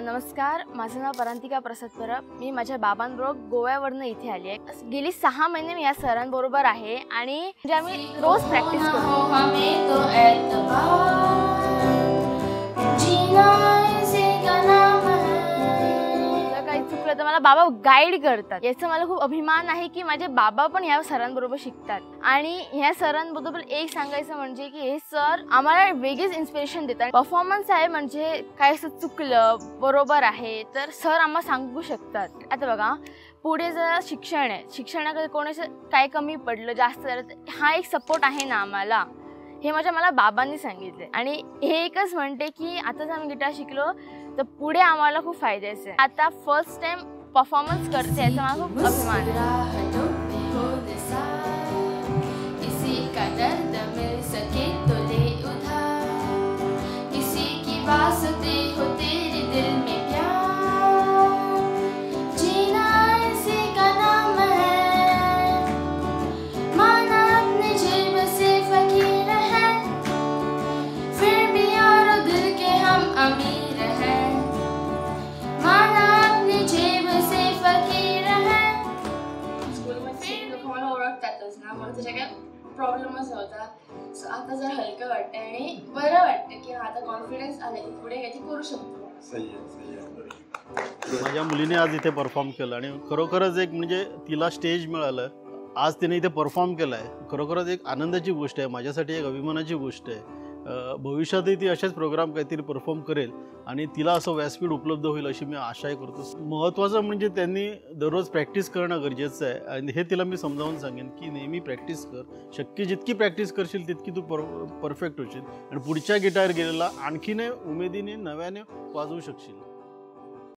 नमस्कार, माझं नाव परांतिका प्रसाद परब. मी माझ्या बाबांबरोबर गोव्यावरून इथे आली आहे. गेली 6 महिने मी या सरांबरोबर आहे आणि म्हणजे आम्ही रोज प्रॅक्टिस करतो. काही चुकलं तर मला बाबा गाईड करतात. याचा मला खूप अभिमान आहे की माझे बाबा पण या सरांबरोबर शिकतात. आणि ह्या सरांबद्दल एक सांगायचं म्हणजे की हे सर आम्हाला वेगळीच इन्स्पिरेशन देतात. परफॉर्मन्स आहे म्हणजे काय असं चुकलं बरोबर आहे तर सर आम्हाला सांगू शकतात. आता बघा, पुढे जर शिक्षण आहे, शिक्षणाकडे कोणाचं काय कमी पडलं जास्त झालं तर हा एक सपोर्ट आहे ना आम्हाला, हे मला बाबांनी सांगितले. आणि हे एकच म्हणते की आता जर आम्ही गिटार शिकलो तर पुढे आम्हाला खूप फायद्याचं आहे. आता फर्स्ट टाइम परफॉर्मन्स करते याचा मला खूप अभिमान आहे. मला त्याच्या काय प्रॉब्लेमच नव्हता. सो आता जर हलकं वाटतं आणि बरं वाटतं की आता कॉन्फिडन्स आला की पुढे काहीतरी करू शकतो. माझ्या मुलीने आज इथे परफॉर्म केलं आणि खरोखरच एक म्हणजे तिला स्टेज मिळालं. आज तिने इथे परफॉर्म केलं आहे. खरोखरच एक आनंदाची गोष्ट आहे, माझ्यासाठी एक अभिमानाची गोष्ट आहे. भविष्यातही ती असेच प्रोग्राम काहीतरी परफॉर्म करेल आणि तिला असं व्यासपीठ उपलब्ध होईल अशी मी आशाही करतो. महत्त्वाचं म्हणजे त्यांनी दररोज प्रॅक्टिस करणं गरजेचं आहे आणि हे तिला मी समजावून सांगेन की नेहमी प्रॅक्टिस कर. शक्य जितकी प्रॅक्टिस करशील तितकी तू परफेक्ट होशील आणि पुढच्या गिटार गेलेला आणखीन उमेदीने नव्याने वाजवू शकशील.